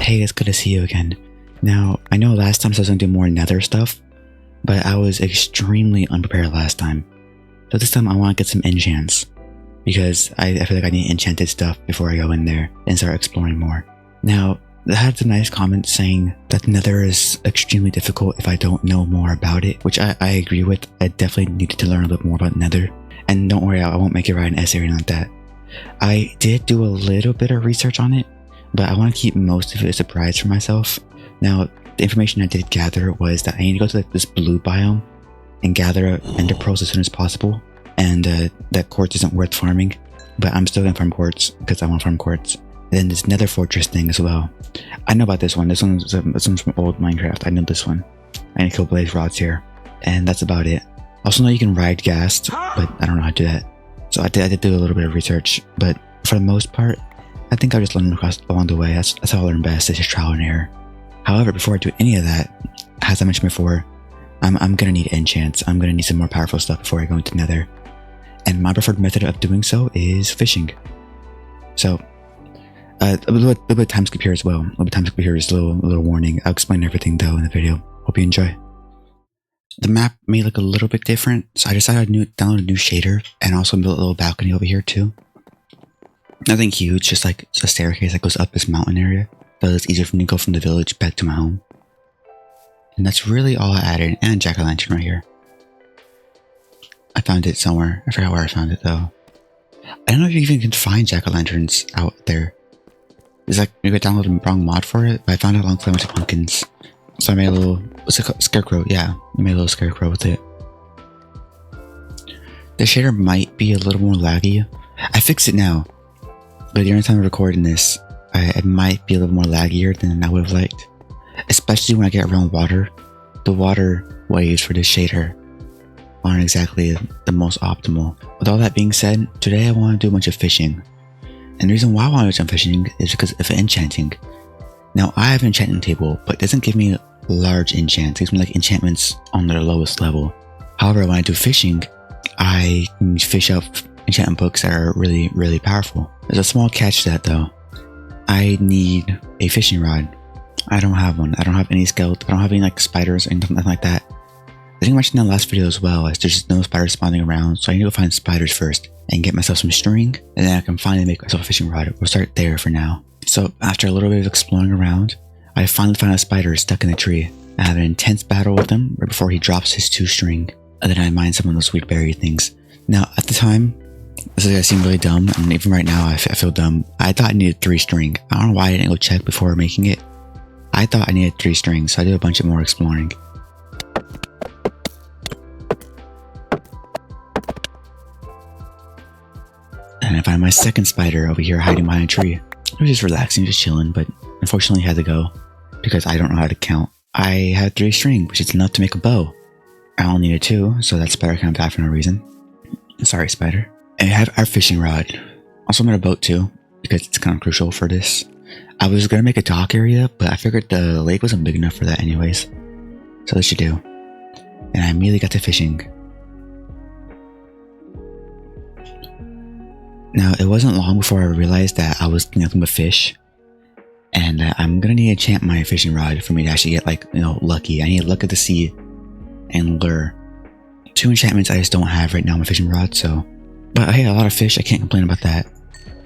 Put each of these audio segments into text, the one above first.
Hey, it's good to see you again. Now, I know last time I was going to do more nether stuff, but I was extremely unprepared last time. So this time I want to get some enchants, because I feel like I need enchanted stuff before I go in there and start exploring more. Now, I had some nice comments saying that nether is extremely difficult if I don't know more about it, which I agree with. I definitely needed to learn a little more about nether. And don't worry, I won't make you write an essay or anything like that. I did do a little bit of research on it, but I want to keep most of it a surprise for myself. Now, the information I did gather was that I need to go to this blue biome and gather ender pearls as soon as possible, and that quartz isn't worth farming, but I'm still gonna farm quartz because I want to farm quartz. And then this nether fortress thing as well. I know about this one. This one's from old Minecraft. I know this one. I need to kill blaze rods here, and that's about it. Also know you can ride ghast, but I don't know how to do that. So I did do a little bit of research, but for the most part, I think I'll just learn along the way. That's how I learn best, is just trial and error. However, before I do any of that, as I mentioned before, I'm gonna need enchants. I'm gonna need some more powerful stuff before I go into nether. And my preferred method of doing so is fishing. So, a little bit of time skip here as well. A little bit of time skip here is a little warning. I'll explain everything though in the video. Hope you enjoy. The map may look a little bit different, so I decided to download a new shader and also build a little balcony over here too. Nothing huge, just like a staircase that goes up this mountain area, so it's easier for me to go from the village back to my home. And that's really all I added, and jack-o'-lantern right here. I found it somewhere. I forgot where I found it though. I don't know if you even can find jack-o'-lanterns out there. It's like maybe I downloaded the wrong mod for it, but I found it along with pumpkins. So I made a little, what's it called? Scarecrow, yeah. I made a little scarecrow with it. The shader might be a little more laggy. I fixed it now, but during the time of recording this, it might be a little more laggier than I would have liked. Especially when I get around water. The water waves for this shader aren't exactly the most optimal. With all that being said, today I want to do a bunch of fishing. And the reason why I want to do some fishing is because of enchanting. Now, I have an enchanting table, but it doesn't give me large enchants. It gives me like enchantments on their lowest level. However, when I do fishing, I can fish up enchantment books that are really, really powerful. There's a small catch to that though. I need a fishing rod. I don't have one. I don't have any skeleton. I don't have any like spiders or anything like that. I think I mentioned in the last video as well, as there's just no spiders spawning around, so I need to go find spiders first and get myself some string, and then I can finally make myself a fishing rod. We'll start there for now. So after a little bit of exploring around, I finally found a spider stuck in a tree. I have an intense battle with him right before he drops his 2 string, and then I mine some of those sweet berry things. Now at the time, this is gonna seem really dumb, and even right now I feel dumb. I thought I needed 3 string. I don't know why I didn't go check before making it. I thought I needed 3 strings, so I did a bunch of more exploring. And I found my second spider over here hiding behind a tree. It was just relaxing, just chilling, but unfortunately I had to go because I don't know how to count. I had 3 string, which is enough to make a bow. I only needed 2, so that spider kind of died for no reason. Sorry, spider. And I have our fishing rod. Also made a boat too, because it's kind of crucial for this. I was gonna make a dock area, but I figured the lake wasn't big enough for that anyways. So this should do. And I immediately got to fishing. Now, it wasn't long before I realized that I was nothing but fish. And I'm gonna need to enchant my fishing rod for me to actually get like, lucky. I need luck of the sea and lure. 2 enchantments I just don't have right now on my fishing rod, so. But hey, a lot of fish, I can't complain about that.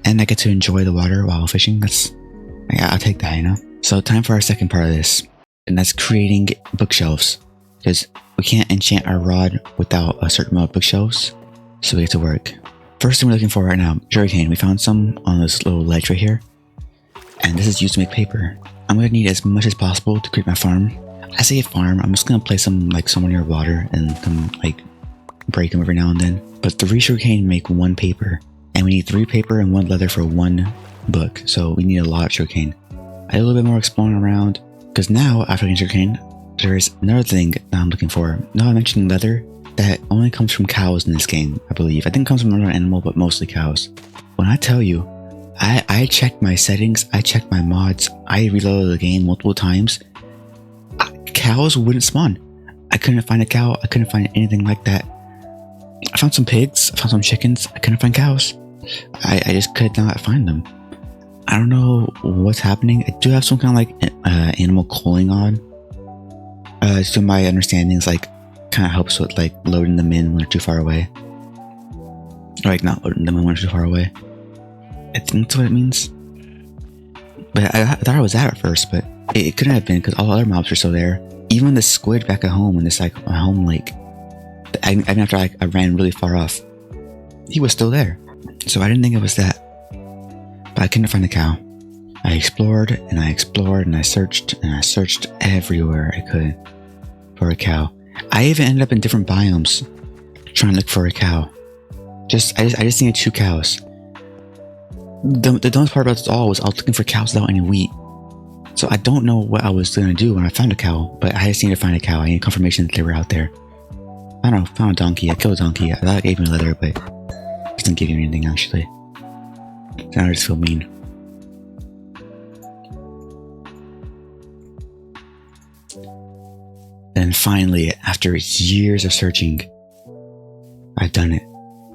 And I get to enjoy the water while fishing. I'll take that, So time for our second part of this. And that's creating bookshelves. Because we can't enchant our rod without a certain amount of bookshelves. So we get to work. First thing we're looking for right now, sugarcane. We found some on this little ledge right here. And this is used to make paper. I'm going to need as much as possible to create my farm. I say farm, I'm just going to place them like somewhere near water and come like break them every now and then. But 3 sugarcane make 1 paper. And we need 3 paper and 1 leather for 1 book. So we need a lot of sugarcane. I did a little bit more exploring around. Because now, after getting sugarcane, there's another thing that I'm looking for. Now I mentioned leather. That only comes from cows in this game, I believe. I think it comes from another animal, but mostly cows. When I tell you, I checked my settings, I checked my mods, I reloaded the game multiple times. Cows wouldn't spawn. I couldn't find a cow, I couldn't find anything like that. I found some pigs, I found some chickens, I couldn't find cows. I just could not find them. I don't know what's happening. I do have some kind of like animal cooling on. To my understanding, it's like kind of helps with like loading them in when they're too far away. Or like not loading them in when they're too far away. I think that's what it means. But I thought it was that at first, but it couldn't have been because all other mobs are still there. Even the squid back at home in this like home lake. Even after I ran really far off, he was still there. So I didn't think it was that. But I couldn't find the cow. I explored and I explored and I searched everywhere I could for a cow. I even ended up in different biomes trying to look for a cow. I just needed 2 cows. The dumbest part about this all was I was looking for cows without any wheat. So I don't know what I was going to do when I found a cow, but I just needed to find a cow. I needed confirmation that they were out there. I don't know, found a donkey. I killed a donkey. I thought it gave me leather, but it doesn't give you anything actually. So now I just feel mean. Then finally, after years of searching, I've done it.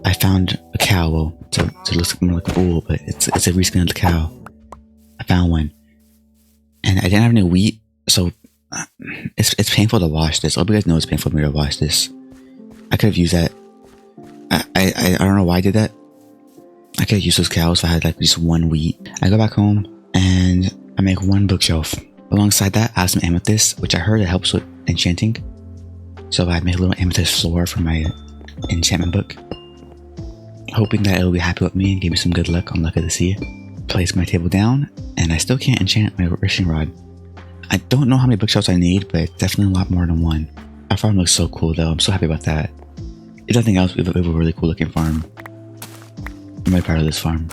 I found a cow. Well, it looks more like a bull, but it's a reskinned cow. I found one. And I didn't have any wheat, so it's painful to wash this. I hope you guys know it's painful for me to wash this. I could have used that. I don't know why I did that. I could have used those cows if I had like just 1 wheat. I go back home and I make 1 bookshelf. Alongside that, I have some amethyst, which I heard it helps with enchanting. So I make a little amethyst floor for my enchantment book. Hoping that it'll be happy with me and give me some good luck on Luck of the Sea. Place my table down, and I still can't enchant my fishing rod. I don't know how many bookshelves I need, but it's definitely a lot more than 1. Our farm looks so cool though, I'm so happy about that. If nothing else, we have a really cool looking farm. I'm really proud of this farm.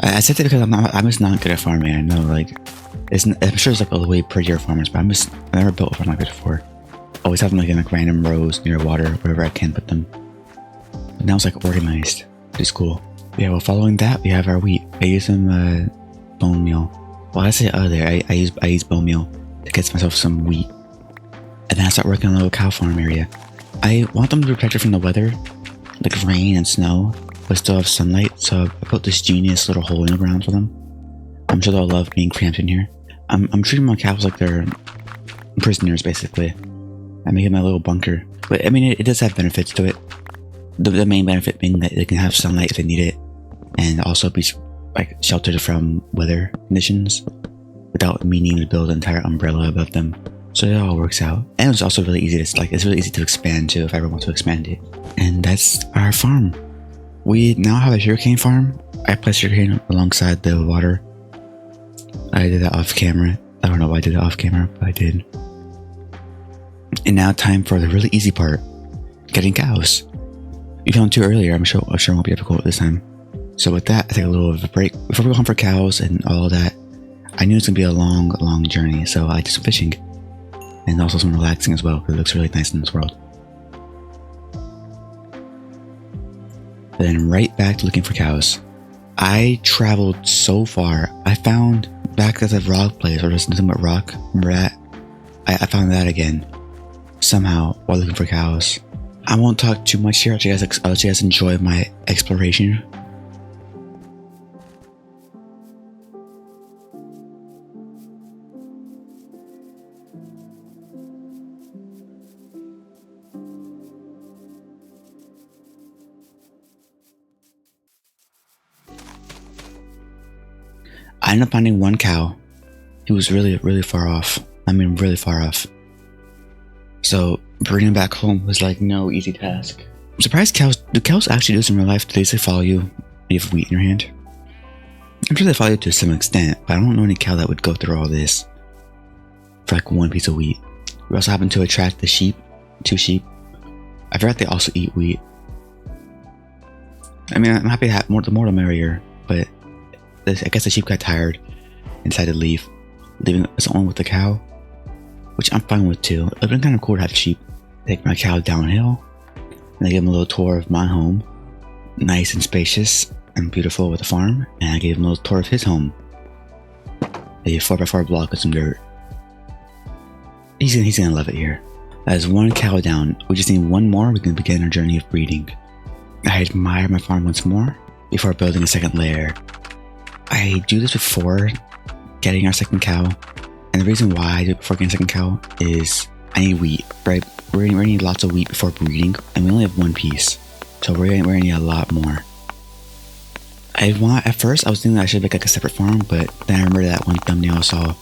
I said that because I'm just not good at farming. I know, like, I'm sure it's like all the way prettier farmers, but I've never built a farm like this before. Always have them like in like random rows near water, wherever I can put them. But now it's like organized, which is cool. Yeah, well, following that, we have our wheat. I use some bone meal. Well, I say other. I use bone meal to get myself some wheat, and then I start working on a little cow farm area. I want them to be protected from the weather, like rain and snow, but still have sunlight. So I built this genius little hole in the ground for them. I'm sure they'll love being cramped in here. I'm treating my cows like they're prisoners, basically. I make it my little bunker, but I mean, it does have benefits to it. The main benefit being that they can have sunlight if they need it, and also be like sheltered from weather conditions without me needing to build an entire umbrella above them. So it all works out, and it's also really easy to it's really easy to expand too if I ever want to expand it. And that's our farm. We now have a sugarcane farm. I placed sugarcane alongside the water. I did that off camera. I don't know why I did it off camera, but I did. And now time for the really easy part: getting cows. We found 2 earlier. I'm sure it won't be difficult this time. So with that, I take a little of a break. Before we go home for cows and all that, I knew it's gonna be a long journey, so I did some fishing. And also some relaxing as well, because it looks really nice in this world. Then right back to looking for cows. I traveled so far. I found back at the rock place, or just nothing but rock. Remember that? I found that again. Somehow, while looking for cows. I won't talk too much here. I'll let you guys enjoy my exploration. I ended up finding 1 cow. He was really far off. I mean, really far off. So bringing him back home was like no easy task. I'm surprised do cows actually do this in real life? Do they say follow you when you have wheat in your hand? I'm sure they follow you to some extent, but I don't know any cow that would go through all this for like 1 piece of wheat. We also happen to attract the sheep, 2 sheep. I forgot they also eat wheat. I mean, I'm happy to have more, the more the merrier, but I guess the sheep got tired and decided to leave, leaving us alone with the cow, which I'm fine with too. It would have been kind of cool to have the sheep take my cow downhill, and I gave him a little tour of my home, nice and spacious and beautiful with a farm, and I gave him a little tour of his home, a 4x4 block with some dirt. He's gonna love it here. That is 1 cow down. We just need 1 more. We can begin our journey of breeding. I admire my farm once more before building a second layer. I do this before getting our second cow. And the reason why I do it before getting a second cow is I need wheat, right? We're gonna need lots of wheat before breeding, and we only have one piece. So we're gonna need a lot more. At first I was thinking I should make like a separate farm, but then I remember that one thumbnail I saw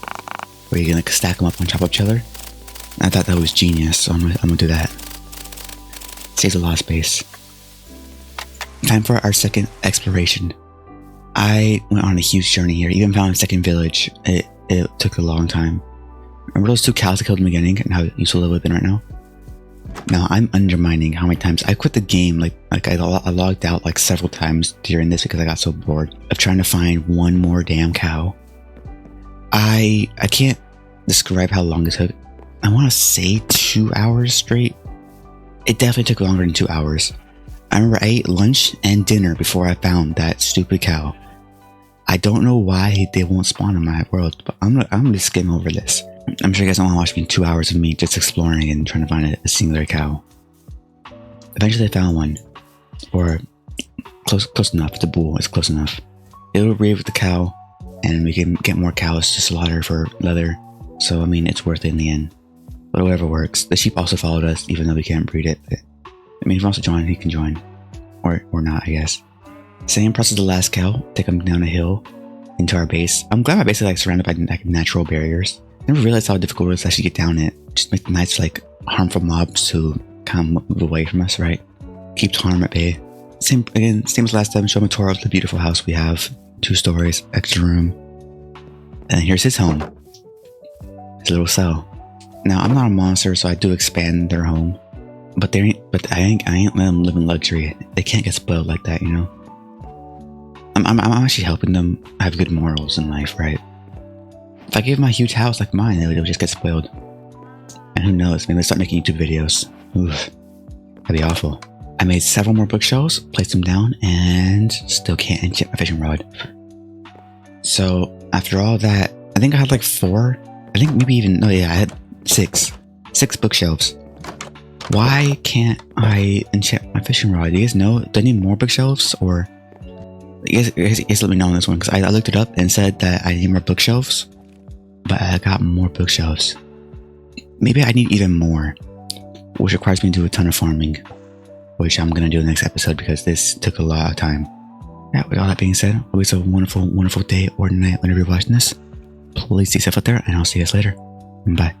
where you can like stack them up on top of each other. I thought that was genius, so I'm gonna do that. Saves a lot of space. Time for our second exploration. I went on a huge journey here, even found a second village. It took a long time. Remember those 2 cows I killed in the beginning and how useful they would have been right now? Now I'm undermining how many times I quit the game. Like I logged out like several times during this because I got so bored of trying to find one more damn cow. I can't describe how long it took. I want to say 2 hours straight. It definitely took longer than 2 hours. I remember I ate lunch and dinner before I found that stupid cow. I don't know why they won't spawn in my world, but I'm gonna skim over this. I'm sure you guys don't want to watch me 2 hours of me just exploring and trying to find a singular cow. Eventually I found one. Or close enough. It's a bull, it's close enough. It'll breed with the cow, and we can get more cows to slaughter for leather. So I mean, it's worth it in the end. But whatever works. The sheep also followed us, even though we can't breed it. But, I mean, if he wants to join, he can join. Or not, I guess. Same process as the last cow. Take him down a hill into our base. I'm glad my base is like surrounded by like natural barriers. I never realized how difficult it is to actually get down it. Just make the nice like harmful mobs to kind of move away from us, right? Keeps harm at bay. Same as last time. Show him a tour of the beautiful house we have. 2 stories, extra room. And here's his home. His little cell. Now I'm not a monster, so I do expand their home. But I ain't let them live in luxury. They can't get spoiled like that, you know? I'm actually helping them have good morals in life, right? If I gave them a huge house like mine, they would just get spoiled. And who knows, maybe they'll start making YouTube videos. Oof, that'd be awful. I made several more bookshelves, placed them down, and still can't enchant my fishing rod. So after all that, I think I had like 4. I think maybe even, I had 6 bookshelves. Why can't I enchant my fishing rod? Do you guys know? Do I need more bookshelves? Or you guys let me know on this one, because I looked it up and said that I need more bookshelves, but I got more bookshelves. Maybe I need even more, which requires me to do a ton of farming, which I'm gonna do in the next episode because this took a lot of time. Yeah, with all that being said, always a wonderful, wonderful day or night whenever you're watching this. Please stay safe out there, and I'll see you guys later. Bye.